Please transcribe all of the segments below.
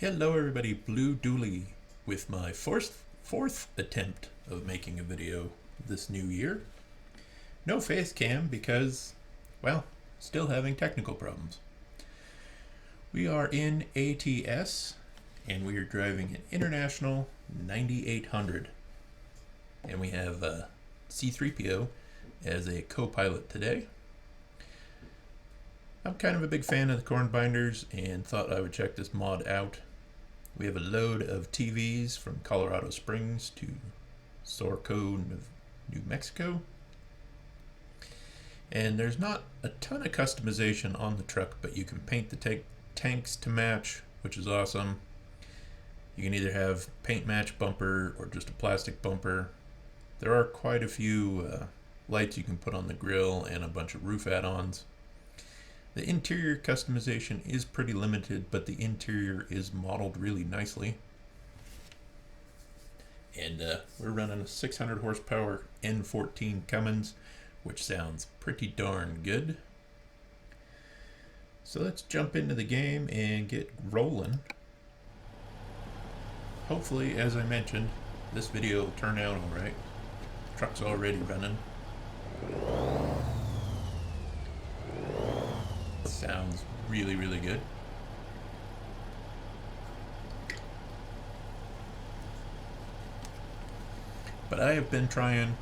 Hello everybody, Blue Dooley with my fourth attempt of making a video this new year. No face cam because, well, still having technical problems. We are in ATS and we are driving an International 9800 and we have C3PO as a co-pilot today. I'm kind of a big fan of the corn binders and thought I would check this mod out. We have a load of TVs from Colorado Springs to Sorco, New Mexico. And there's not a ton of customization on the truck, but you can paint the tanks to match, which is awesome. You can either have paint match bumper or just a plastic bumper. There are quite a few lights you can put on the grill and a bunch of roof add-ons. The interior customization is pretty limited, but the interior is modeled really nicely. And we're running a 600 horsepower N14 Cummins, which sounds pretty darn good. So let's jump into the game and get rolling. Hopefully, as I mentioned, this video will turn out alright. The truck's already running. Sounds really, really good. But I have been trying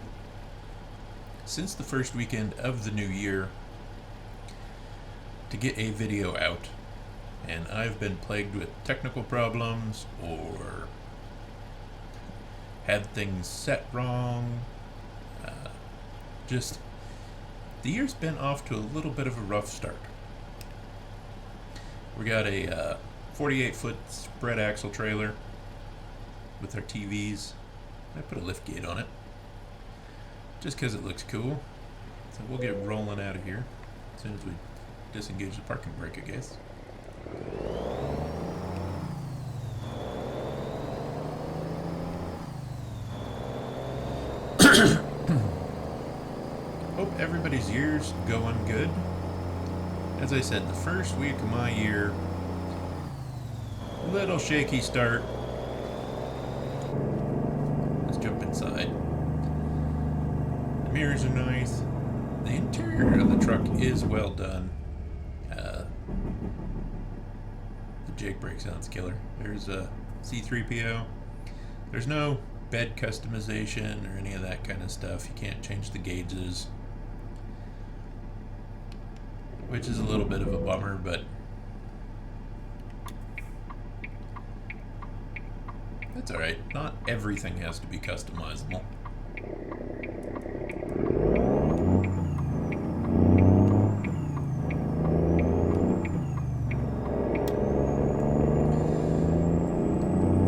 since the first weekend of the new year to get a video out, and I've been plagued with technical problems or had things set wrong. Just the year's been off to a little bit of a rough start. We got a 48-foot spread axle trailer with our TVs. I put a lift gate on it just because it looks cool. So we'll get rolling out of here as soon as we disengage the parking brake, I guess. Hope everybody's year's going good. As I said, the first week of my year, little shaky start. Let's jump inside. The mirrors are nice. The interior of the truck is well done. The Jake brake sounds killer. There's a C3PO. There's no bed customization or any of that kind of stuff. You can't change the gauges, which is a little bit of a bummer, but that's alright. Not everything has to be customizable.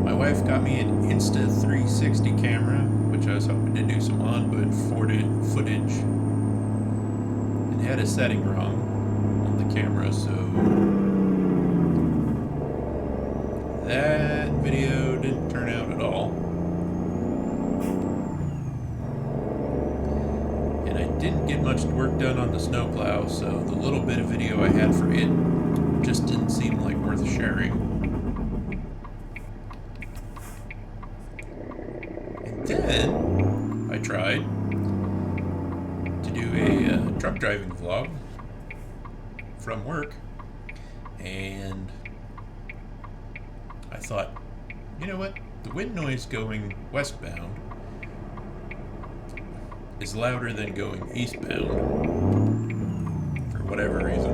My wife got me an Insta360 camera, which I was hoping to do some onboard footage. It had a setting wrong camera, so that video didn't turn out at all, and I didn't get much work done on the snowplow, so the little bit of video I had for it just didn't seem like worth sharing. And then I tried to do a truck driving vlog from work, and I thought, you know what, the wind noise going westbound is louder than going eastbound for whatever reason.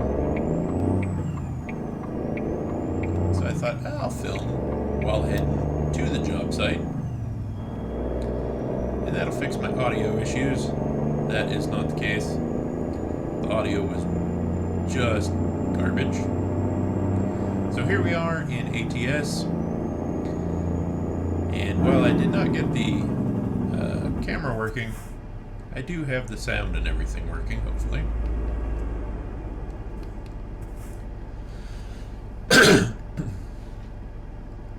So I thought, I'll film while heading to the job site, and that'll fix my audio issues. That is not the case. The audio was just garbage. So here we are in ATS, and while I did not get the camera working, I do have the sound and everything working, hopefully.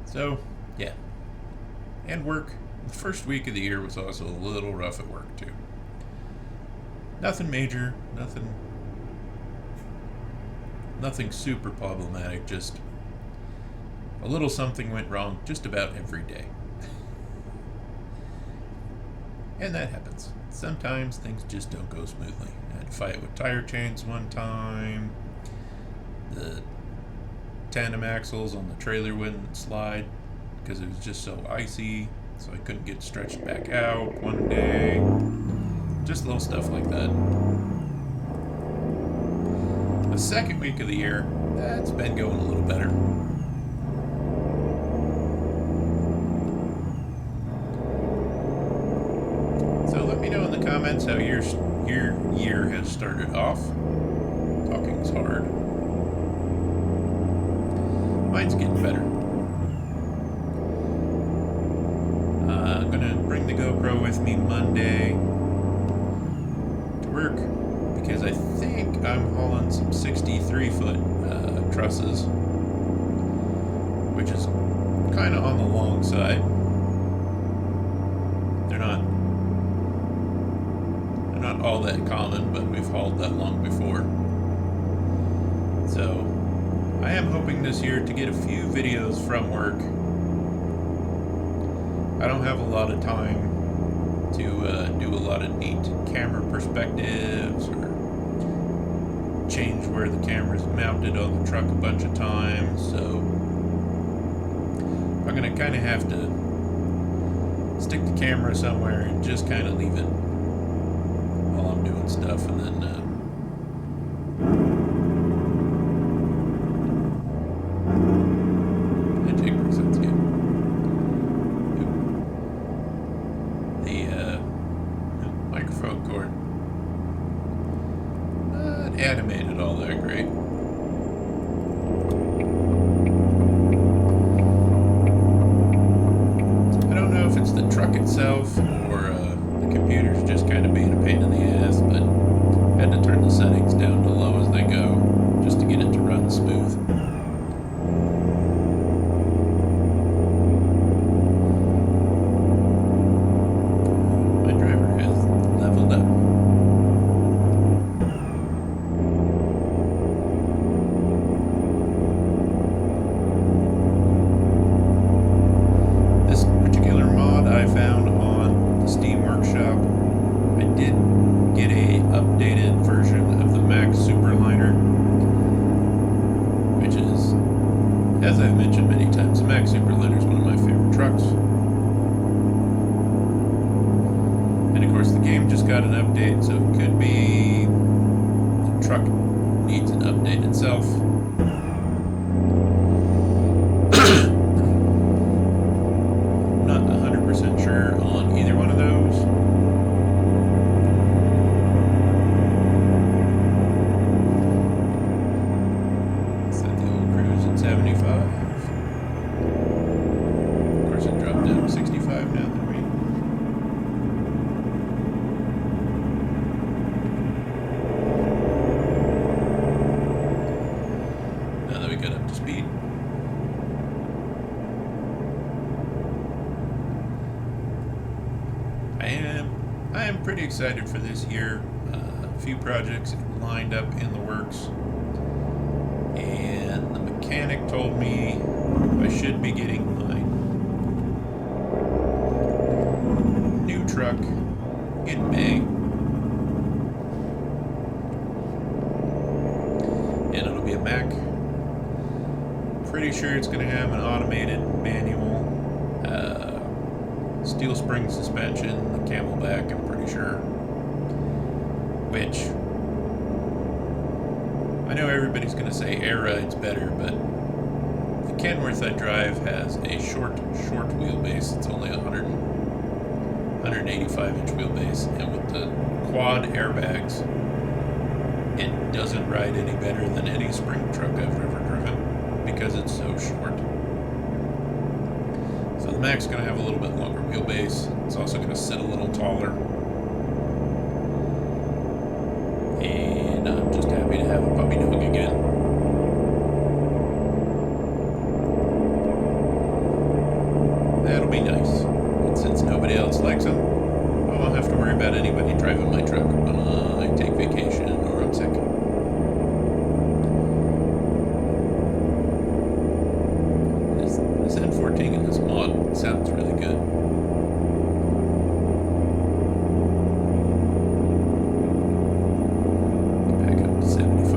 So, yeah. And work. The first week of the year was also a little rough at work, too. Nothing major, nothing super problematic, just a little something went wrong just about every day. And that happens. Sometimes things just don't go smoothly. I had to fight with tire chains one time. The tandem axles on the trailer wouldn't slide because it was just so icy, so I couldn't get stretched back out one day. Just little stuff like that. The second week of the year, that's been going a little better. So let me know in the comments how your year has started off. Talking's hard. Mine's getting better. I'm gonna bring the GoPro with me Monday to work because I think I'm hauling some 63-foot trusses, which is kind of on the long side. They're not all that common, but we've hauled that long before. So I am hoping this year to get a few videos from work. I don't have a lot of time to do a lot of neat camera perspectives or change where the camera's mounted on the truck a bunch of times, so I'm going to kind of have to stick the camera somewhere and just kind of leave it while I'm doing stuff, and then that jig works, that's good. The microphone cord not animated all that great. I don't know if it's the truck itself or the computer's just kind of being a pain in the ass, but I had to turn the settings down to low as they go just to get it to run smooth. My driver has leveled up. This particular mod I found on the Steam Workshop, I did get a updated version of the Max Superliner, which is, as I've mentioned many times, the Max Superliner is one of my favorite trucks. And of course the game just got an update, so it could be the truck needs an update itself. Not 100% sure on either one of those. Set the old cruise at 75. Of course it dropped down to 65 now that we... Now that we got up to speed. I am pretty excited for this year. A few projects lined up in the works, and the mechanic told me I should be getting my new truck in May, and it'll be a Mack. Pretty sure it's going to have an automated manual, steel spring suspension, the Camelback, I'm pretty sure. Which, I know everybody's going to say air ride's better, but the Kenworth I drive has a short wheelbase. It's only 185-inch wheelbase, and with the quad airbags, it doesn't ride any better than any spring truck I've ever driven because it's so short. So the Mac's going to have a little bit longer wheelbase. It's also going to sit a little taller. And I'm just happy to have a puppy dog again. That'll be nice. And since nobody else likes them, I won't have to worry about anybody driving my truck when I take vacation or I'm sick. This everything in this mod sounds really good. Back up to 75.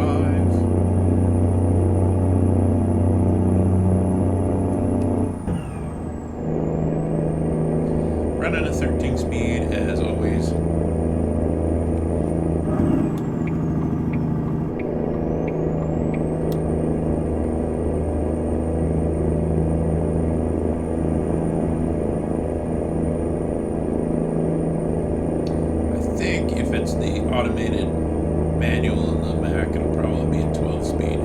Running a 13 speed as always. If it's the automated manual on the Mac, it'll probably be a 12 speed.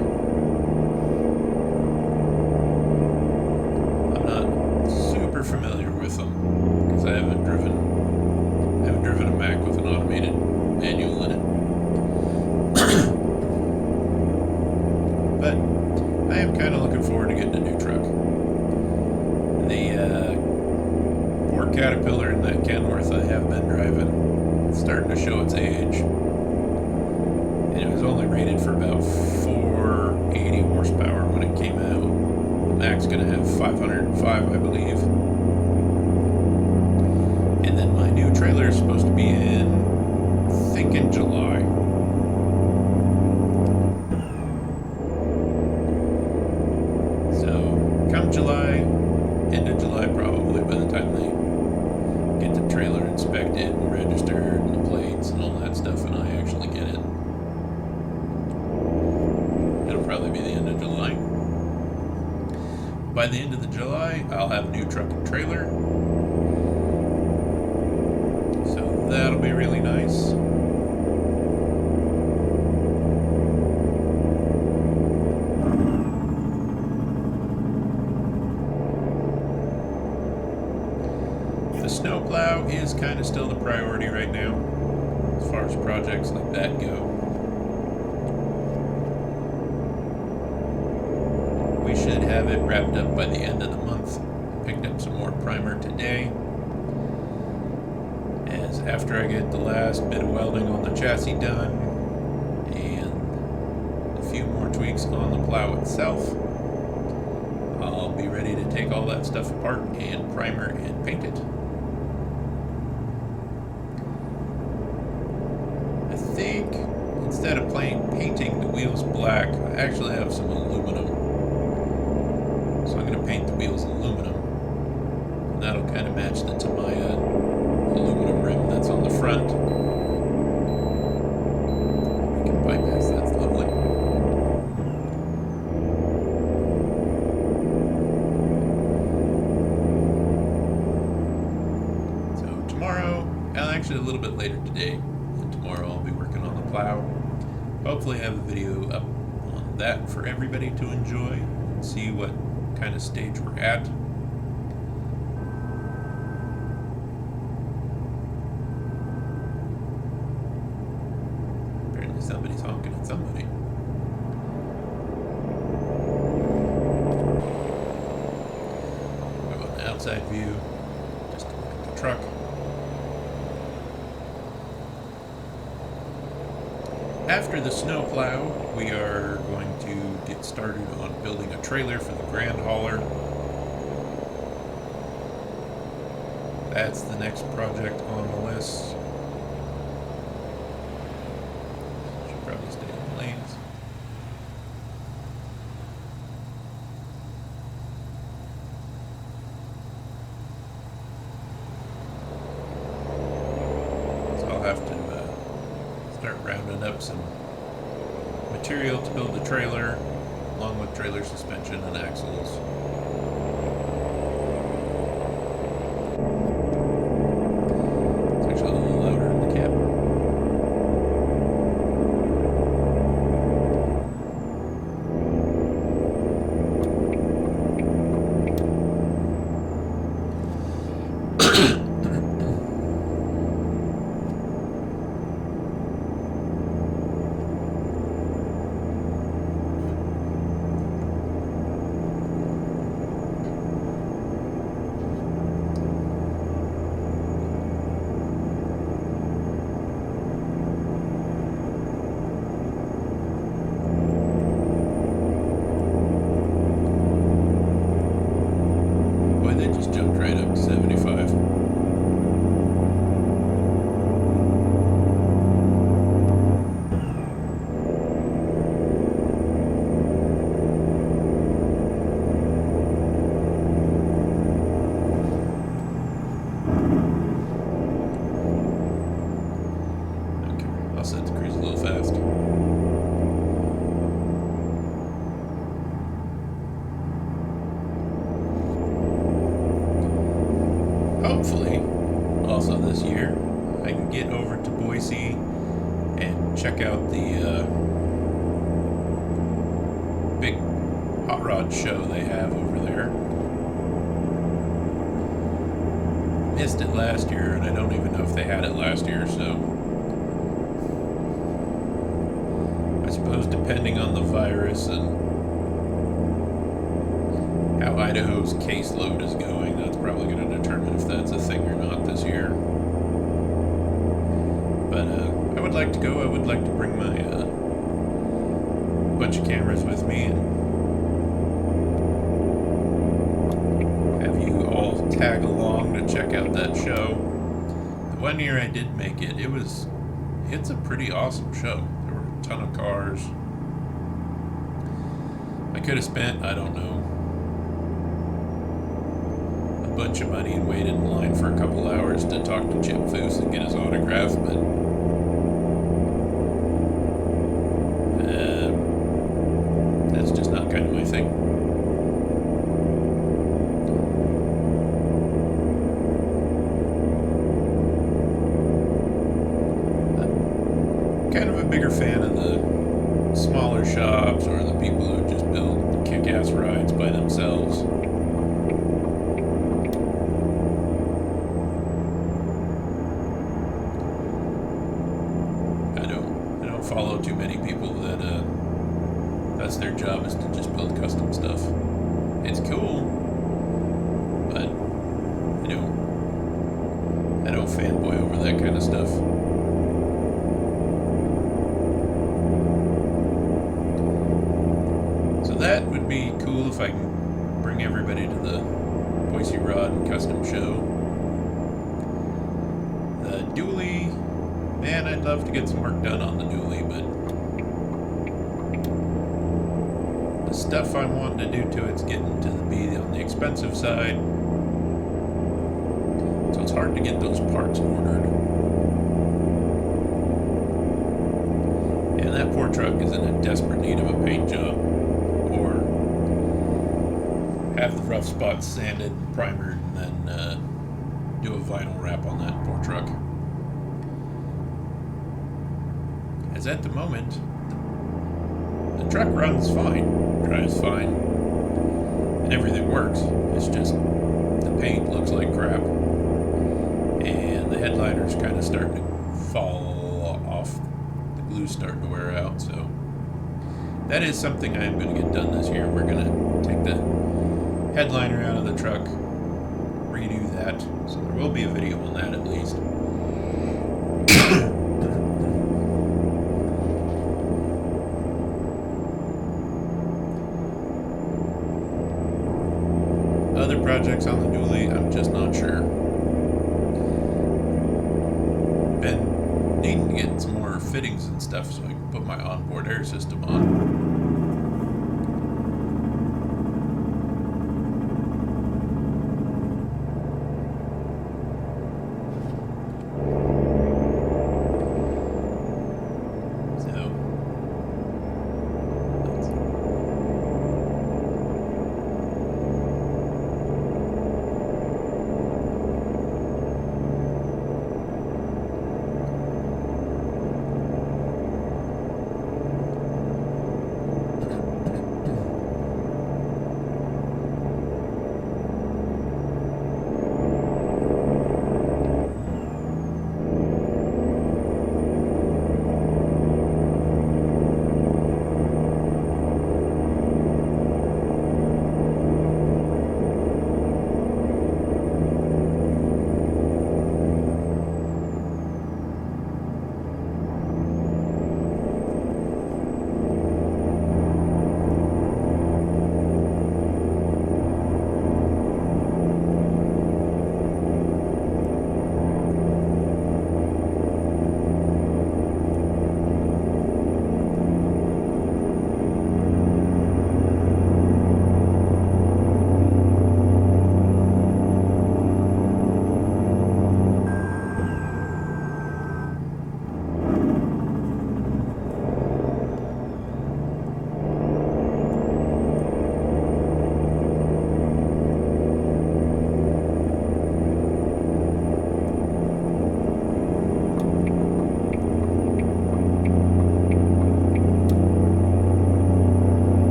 I'm not super familiar with them because I haven't driven a Mac with an automated manual in it. But I am kind of looking forward to getting a new truck. The poor Caterpillar in that Kenworth I have been driving, starting to show its age, and it was only rated for about 480 horsepower when it came out. The Mac's going to have 505, I believe. And then my new trailer is supposed to be in, I think, in July. So come July, end of July probably, by the time they get the trailer inspected and registered and the plates and all that stuff, and I actually get it. It'll probably be the end of July. By the end of the July, I'll have a new truck and trailer. So that'll be really nice. The snowplow is kind of still the priority right now, as far as projects like that go. We should have it wrapped up by the end of the month. Picked up some more primer today, as after I get the last bit of welding on the chassis done and a few more tweaks on the plow itself, I'll be ready to take all that stuff apart and primer and paint it. I think instead of painting the wheels black, I actually have some aluminum. So I'm going to paint the wheels aluminum. And that'll kind of match the Tamiya aluminum rim that's on the front. We can bypass that, that's lovely. So tomorrow, well, actually a little bit later today, tomorrow I'll be working on the plow. Hopefully have a video up on that for everybody to enjoy and see what kind of stage we're at. Apparently somebody's honking at somebody. Go on the outside view just to look at the truck. After the snowplow, we are going to get started on building a trailer for the grand hauler. That's the next project on the list. Should probably stay in the lanes. So I'll have to start rounding up some material to build the trailer, along with trailer suspension and axles. It's actually a little louder in the cab. It just jumped right up to 75. Okay, I'll set the cruise a little fast. Hopefully, also this year, I can get over to Boise and check out the big hot rod show they have over there. Missed it last year, and I don't even know if they had it last year, so I suppose depending on the virus and how Idaho's caseload is going, that's probably going to determine if that's a thing or not this year. But I would like to go. I would like to bring my bunch of cameras with me and have you all tag along to check out that show. The one year I did make it, it's a pretty awesome show. There were a ton of cars. I could have spent, I don't know, bunch of money and waited in line for a couple hours to talk to Chip Foose and get his autograph, but that's just not kind of my thing. I'm kind of a bigger fan of the smaller shops or the people who just build kick-ass rides by themselves. Follow too many people that that's their job, is to just build custom stuff. It's cool, but I don't fanboy over that kind of stuff. So that would be cool if I can bring everybody to the Boise Rod and Custom Show. The dually, man, I'd love to get some work done on the dually, but the stuff I'm wanting to do to it's getting to be on the expensive side, so it's hard to get those parts ordered. And that poor truck is in a desperate need of a paint job, or have the rough spots sanded, primered, and then do a vinyl wrap on that poor truck. As at the moment, the truck runs fine, drives fine, and everything works. It's just the paint looks like crap, and the headliner's kind of starting to fall off. The glue's starting to wear out, so that is something I am going to get done this year. We're going to take the headliner out of the truck, redo that, so there will be a video on that at least. Other projects on the dually, I'm just not sure. Been needing to get some more fittings and stuff so I can put my onboard air system on.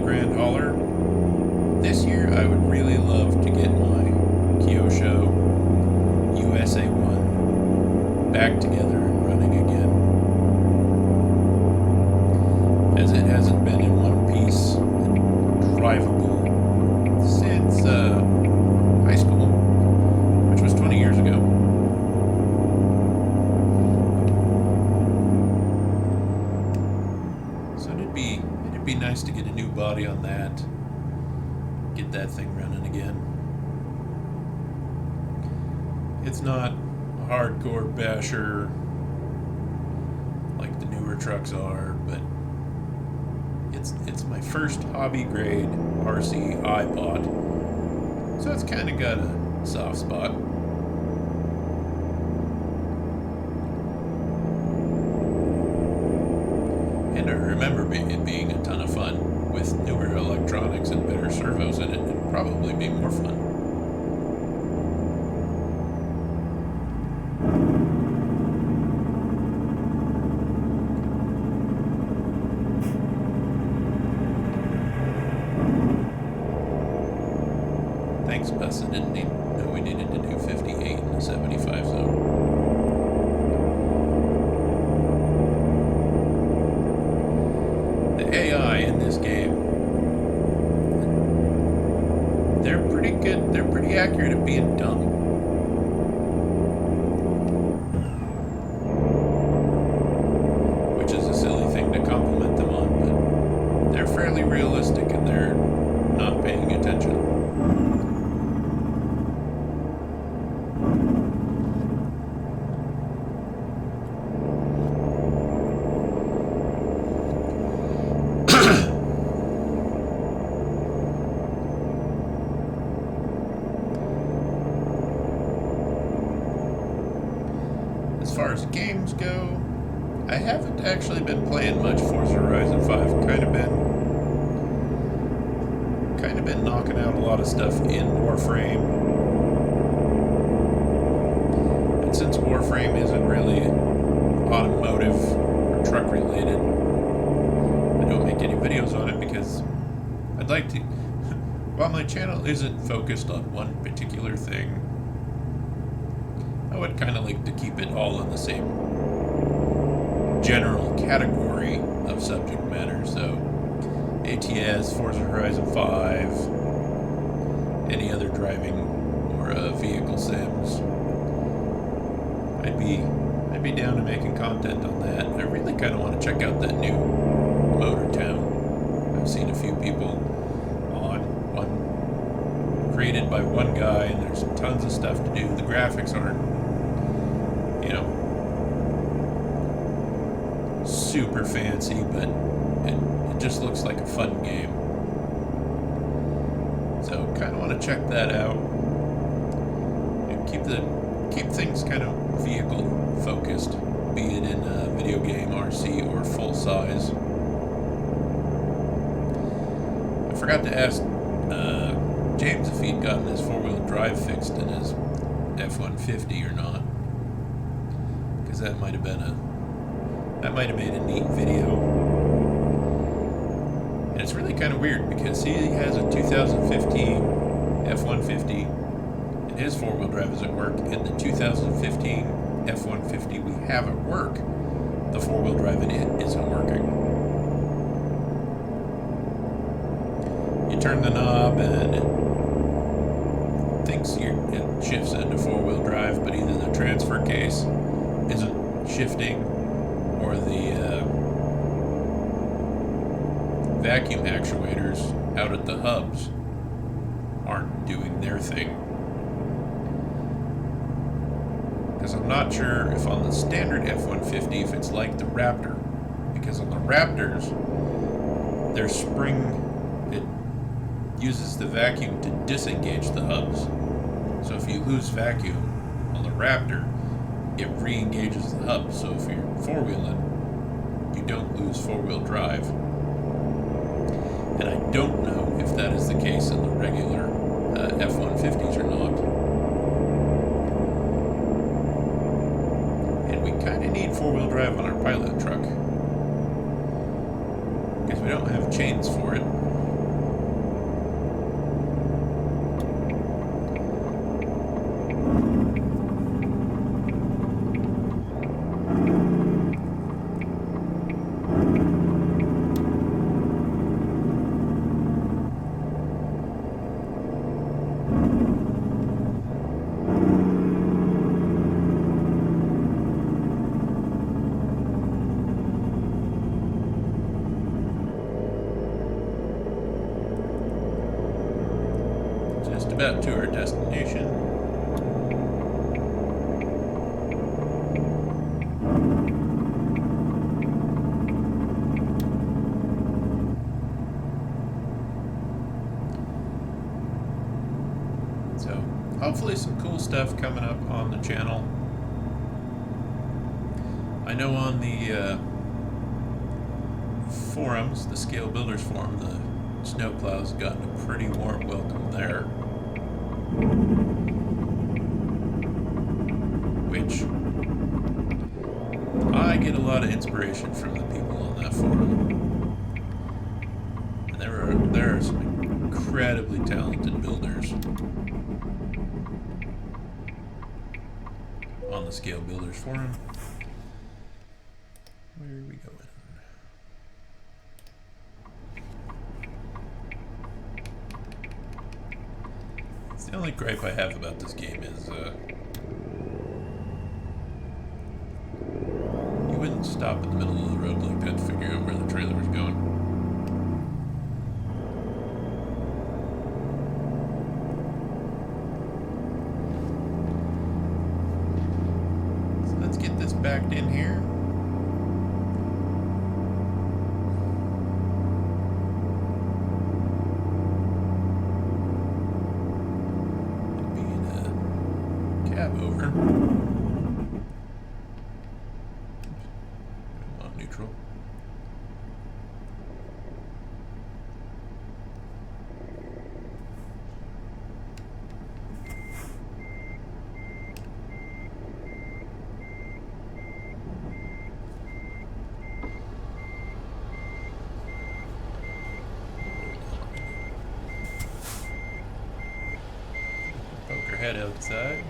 grand hauler. This year I would really love to get my Kyosho USA1 back together and running again, as it hasn't been in one piece and drivable since high school, which was 20 years ago. So it'd be nice to get a new body on that, get that thing running again. It's not a hardcore basher like the newer trucks are, but it's my first hobby grade RC I bought, so it's kind of got a soft spot. And I remember it being a ton of fun with newer electronics and better servos in it. It'd probably be more fun. Thanks, Bus. I didn't know we needed to do 58 in the 75 zone. The AI in this game, they're pretty good. They're pretty accurate at being dumb. Which is a silly thing to compliment them on, but they're fairly realistic and they're not paying attention. As far as games go, I haven't actually been playing much Forza Horizon 5. Kind of been knocking out a lot of stuff in Warframe. And since Warframe isn't really automotive or truck related, I don't make any videos on it because I'd like to. While my channel isn't focused on one particular thing, I would kind of like to keep it all in the same general category of subject matter. So ATS, Forza Horizon 5, any other driving or vehicle sims. I'd be down to making content on that. I really kind of want to check out that new Motor Town. I've seen a few people on one, created by one guy, and there's tons of stuff to do. The graphics aren't, super fancy, but it just looks like a fun game. So kind of want to check that out and keep things kind of vehicle focused, be it in a video game, RC, or full size. I forgot to ask James if he'd gotten his 4-wheel drive fixed in his F-150 or not, because that might have made a neat video. And it's really kind of weird because he has a 2015 F-150 and his 4-wheel drive is at work, and the 2015 F-150 we have at work, the 4-wheel drive in it isn't working. You turn the knob and it thinks it shifts into 4-wheel drive, but either the transfer case isn't shifting or the vacuum actuators out at the hubs aren't doing their thing. Because I'm not sure if on the standard F-150 if it's like the Raptor, because on the Raptors their spring, it uses the vacuum to disengage the hubs. So if you lose vacuum on the Raptor, it re-engages the hub. So if you're four-wheeling, you don't lose four-wheel drive. And I don't know if that is the case in the regular F-150s or not. And we kind of need four-wheel drive on our pilot truck, because we don't have chains for it. about to our destination. So hopefully some cool stuff coming up on the channel. I know on the forums, the Scale Builders forum, the snowplow's gotten a pretty warm welcome there. Which I get a lot of inspiration from the people on that forum. And there are some incredibly talented builders on the Scale Builders forum. Where are we going? The only gripe I have about this game is you wouldn't stop in the middle of the road like that to figure out where the trailer was going. So let's get this backed in here. Over. On neutral. Poke her head outside.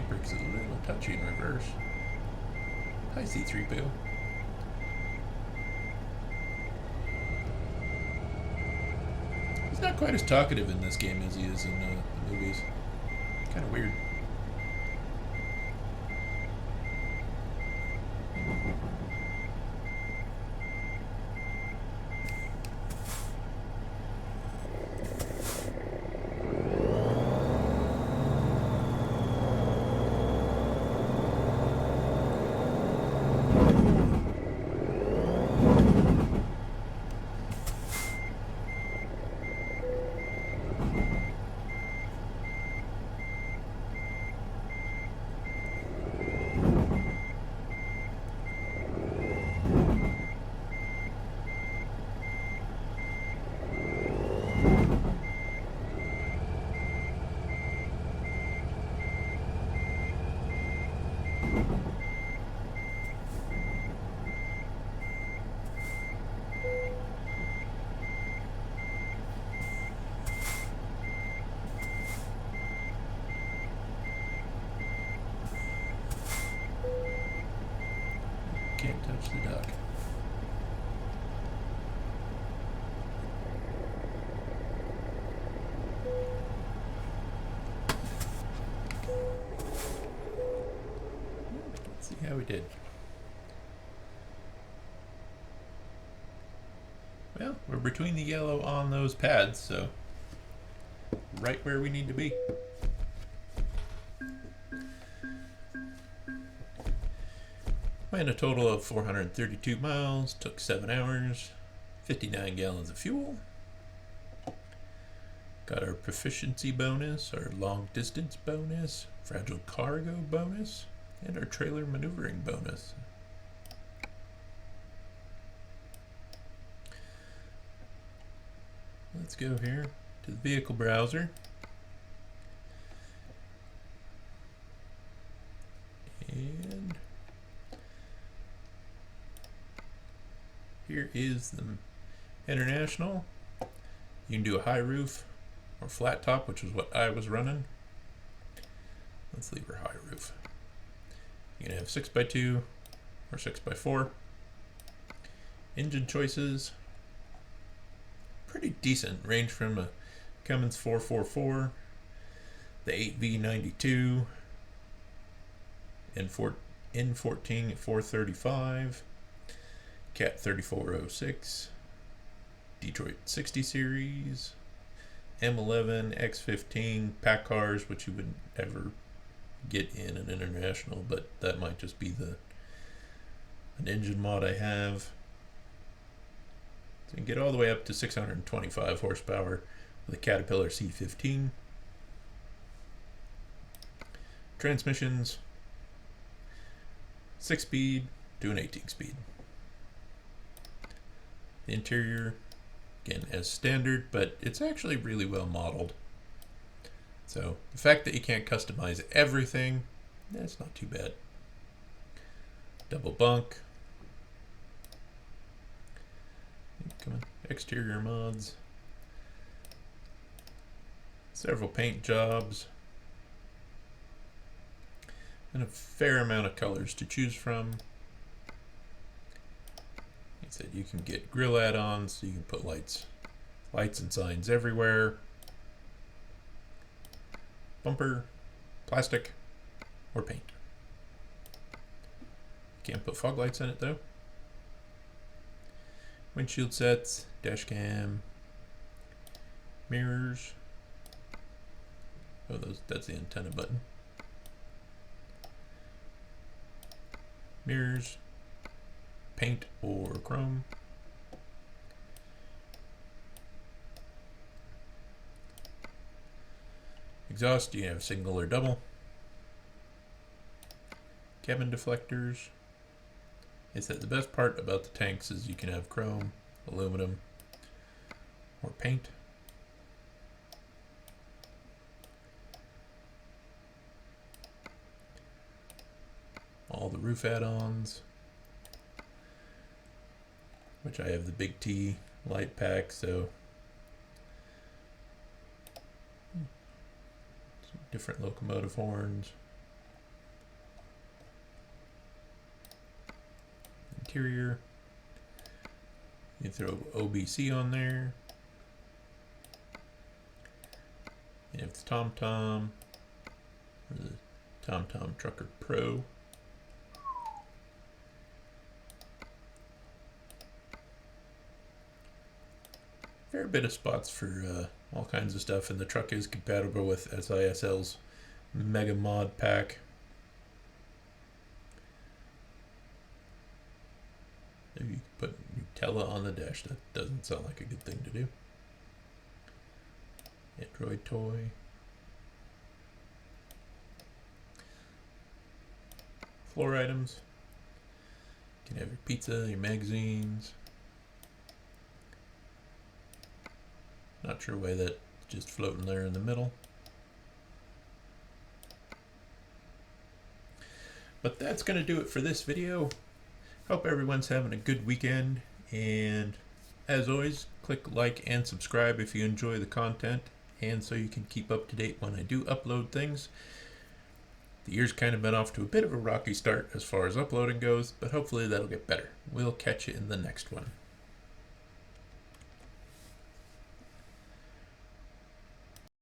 Brick's a little touchy in reverse. Hi, C3PO. He's not quite as talkative in this game as he is in the movies. Kind of weird. Can't touch the duck. Let's see how we did. Well, we're between the yellow on those pads, so right where we need to be. Went a total of 432 miles, took 7 hours, 59 gallons of fuel. Got our proficiency bonus, our long distance bonus, fragile cargo bonus, and our trailer maneuvering bonus. let's go here to the vehicle browser. And here is the International. You can do a high roof or flat top, which is what I was running. Let's leave her high roof. You can have 6x2 or 6x4. Engine choices, pretty decent. Range from a Cummins 444, the 8V92, N14 at 435, Cat 3406, Detroit 60 series, M11, X15, pack cars, which you wouldn't ever get in an International, but that might just be an engine mod I have. So you can get all the way up to 625 horsepower with a Caterpillar C15. Transmissions, 6-speed to an 18-speed. The interior, again, as standard, but it's actually really well modeled. So the fact that you can't customize everything, that's not too bad. Double bunk. Come on, exterior mods. Several paint jobs. And a fair amount of colors to choose from. Like I said, you can get grill add-ons, so you can put lights and signs everywhere. Bumper, plastic, or paint. Can't put fog lights in it though. Windshield sets, dash cam, mirrors. Oh, that's the antenna button. Mirrors, paint or chrome. Exhaust, you have single or double. Cabin deflectors. Is that the best part about the tanks is you can have chrome, aluminum, or paint. All the roof add-ons, which I have the Big T light pack, so some different locomotive horns. Interior, you throw OBC on there. You have the TomTom, or the TomTom Trucker Pro. Fair bit of spots for all kinds of stuff, and the truck is compatible with SISL's Mega Mod Pack. Maybe you could put Nutella on the dash. That doesn't sound like a good thing to do. Android toy. Floor items. You can have your pizza, your magazines. Not sure why that's just floating there in the middle. But that's going to do it for this video. Hope everyone's having a good weekend, and as always, click like and subscribe if you enjoy the content, and so you can keep up to date when I do upload things. The year's kind of been off to a bit of a rocky start as far as uploading goes, but hopefully that'll get better. We'll catch you in the next one.